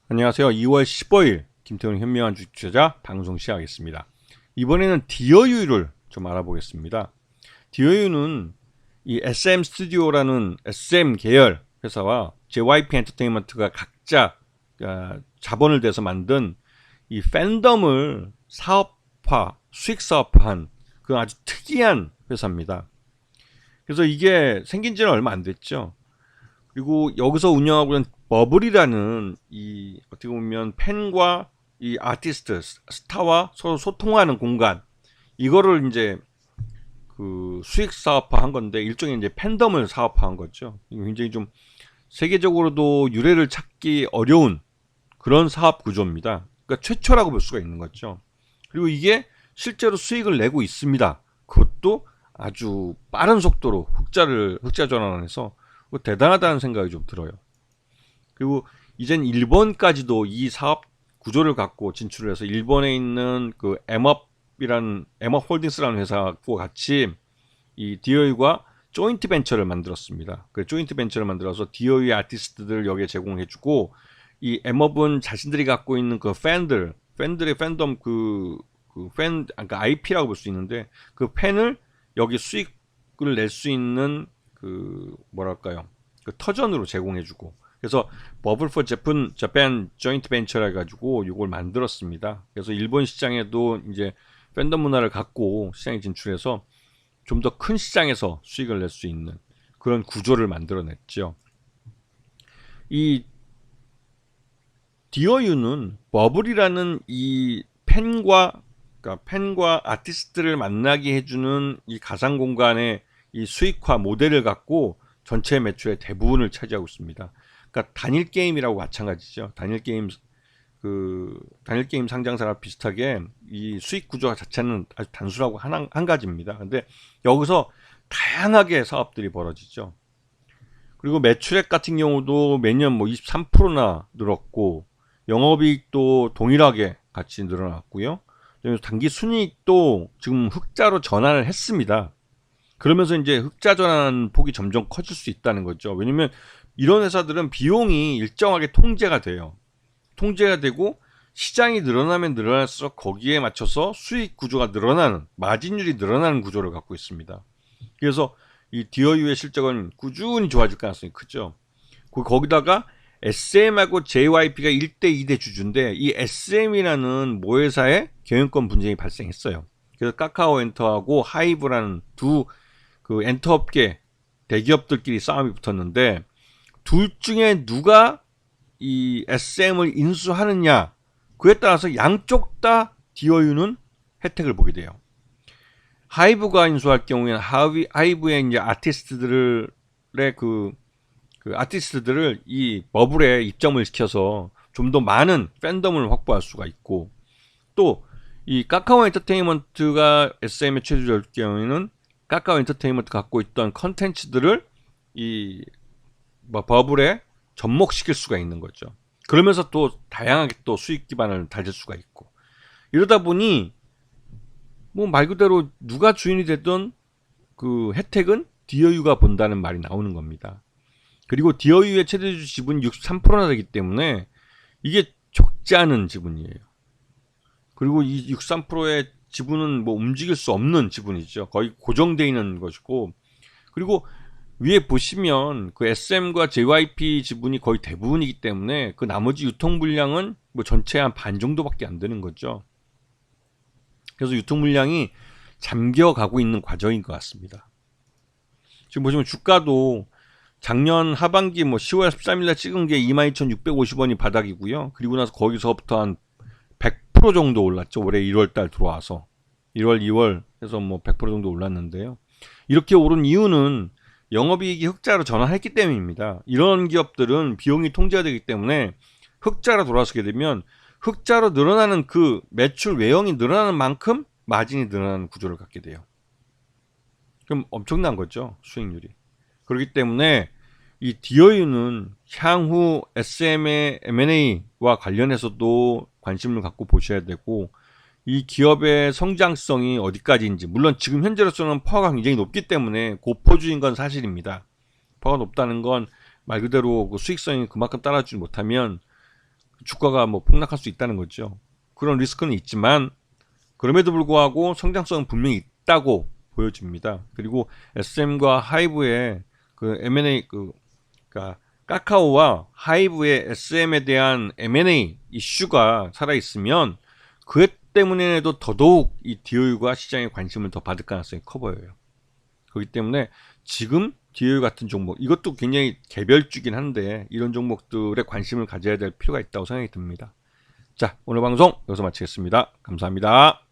안녕하세요. 2월 15일 김태훈 현명한 주식 투자자 방송 시작하겠습니다. 이번에는 디어유를 좀 알아보겠습니다. 디어유는 이 SM 스튜디오라는 SM 계열 회사와 JYP 엔터테인먼트가 각자 자본을 대서 만든 이 팬덤을 사업화, 수익 사업화한 그 아주 특이한 회사입니다. 그래서 이게 생긴 지는 얼마 안 됐죠. 그리고 여기서 운영하고 있는 버블이라는 이 어떻게 보면 팬과 이 아티스트 스타와 서로 소통하는 공간, 이거를 이제 그 수익 사업화 한 건데 일종의 이제 팬덤을 사업화한 거죠. 굉장히 좀 세계적으로도 유래를 찾기 어려운 그런 사업 구조입니다. 그러니까 최초라고 볼 수가 있는 거죠. 그리고 이게 실제로 수익을 내고 있습니다. 그것도 아주 빠른 속도로 흑자 전환해서 대단하다는 생각이 좀 들어요. 그리고 이젠 일본까지도 이 사업 구조를 갖고 진출을 해서 일본에 있는 그 엠업 홀딩스라는 회사와 같이 이 디어유가 조인트 벤처를 만들었습니다. 그 조인트 벤처를 만들어서 디어유의 아티스트들을 여기에 제공해주고, 이 엠업은 자신들이 갖고 있는 그 팬들의 팬덤 그러니까 IP라고 볼 수 있는데 그 팬을 여기 수익을 낼 수 있는 그 뭐랄까요, 그 터전으로 제공해주고, 그래서 버블 포 재팬 조인트 벤처라 해가지고 이걸 만들었습니다. 그래서 일본 시장에도 이제 팬덤 문화를 갖고 시장에 진출해서 좀 더 큰 시장에서 수익을 낼 수 있는 그런 구조를 만들어냈죠. 이 디어유는 버블이라는 이 팬과 아티스트를 만나게 해주는 이 가상 공간의 이 수익화 모델을 갖고 전체 매출의 대부분을 차지하고 있습니다. 그러니까 단일 게임이라고 마찬가지죠. 단일 게임 상장사랑 비슷하게 이 수익 구조 자체는 아주 단순하고 한 가지입니다. 근데 여기서 다양하게 사업들이 벌어지죠. 그리고 매출액 같은 경우도 매년 뭐 23%나 늘었고, 영업이익도 동일하게 같이 늘어났고요. 단기 순이익도 지금 흑자로 전환을 했습니다. 그러면서 이제 흑자 전환 폭이 점점 커질 수 있다는 거죠. 왜냐면 이런 회사들은 비용이 일정하게 통제가 돼요. 통제가 되고 시장이 늘어나면 늘어날수록 거기에 맞춰서 수익 구조가 늘어나는, 마진율이 늘어나는 구조를 갖고 있습니다. 그래서 이 디어유의 실적은 꾸준히 좋아질 가능성이 크죠. 거기다가 SM하고 JYP가 1대 2대 주주인데, 이 SM이라는 모회사에 경영권 분쟁이 발생했어요. 그래서 카카오엔터하고 하이브라는 두 그 엔터업계 대기업들끼리 싸움이 붙었는데, 둘 중에 누가 이 SM을 인수하느냐, 그에 따라서 양쪽 다 디어유는 혜택을 보게 돼요. 하이브가 인수할 경우에는 하이브의 이제 아티스트들의 아티스트들을 이 버블에 입점을 시켜서 좀 더 많은 팬덤을 확보할 수가 있고, 또 이 카카오 엔터테인먼트가 SM의 최주주일 경우에는 카카오 엔터테인먼트 갖고 있던 컨텐츠들을 이 버블에 접목시킬 수가 있는 거죠. 그러면서 또 다양하게 또 수익 기반을 다질 수가 있고, 이러다 보니 뭐 말 그대로 누가 주인이 됐던 그 혜택은 디어유가 본다는 말이 나오는 겁니다. 그리고 디어유의 최대주 지분이 63%나 되기 때문에 이게 적지 않은 지분이에요. 그리고 이 63%의 지분은 뭐 움직일 수 없는 지분이죠. 거의 고정되어 있는 것이고, 그리고 위에 보시면 그 SM과 JYP 지분이 거의 대부분이기 때문에 그 나머지 유통 물량은 뭐 전체 한 반 정도밖에 안 되는 거죠. 그래서 유통 물량이 잠겨가고 있는 과정인 것 같습니다. 지금 보시면 주가도 작년 하반기 뭐 10월 13일날 찍은 게 22,650원이 바닥이고요. 그리고 나서 거기서부터 한 100% 정도 올랐죠. 올해 1월달 들어와서 1월, 2월 해서 뭐 100% 정도 올랐는데요. 이렇게 오른 이유는 영업이익이 흑자로 전환했기 때문입니다. 이런 기업들은 비용이 통제가 되기 때문에 흑자로 돌아서게 되면 흑자로 늘어나는 그 매출 외형이 늘어나는 만큼 마진이 늘어나는 구조를 갖게 돼요. 그럼 엄청난 거죠, 수익률이. 그렇기 때문에 이 디어유는 향후 SM의 M&A와 관련해서도 관심을 갖고 보셔야 되고, 이 기업의 성장성이 어디까지인지, 물론 지금 현재로서는 파워가 굉장히 높기 때문에 고포주인 건 사실입니다. 파워가 높다는 건 말 그대로 그 수익성이 그만큼 따라주지 못하면 주가가 뭐 폭락할 수 있다는 거죠. 그런 리스크는 있지만 그럼에도 불구하고 성장성은 분명히 있다고 보여집니다. 그리고 SM과 하이브의 그 M&A 그러니까 카카오와 하이브의 SM에 대한 M&A 이슈가 살아 있으면 그것 때문에도 더더욱 이 DOU가 시장에 관심을 더 받을 가능성이 커 보여요. 그렇기 때문에 지금 DOU 같은 종목, 이것도 굉장히 개별주긴 한데 이런 종목들에 관심을 가져야 될 필요가 있다고 생각이 듭니다. 자, 오늘 방송 여기서 마치겠습니다. 감사합니다.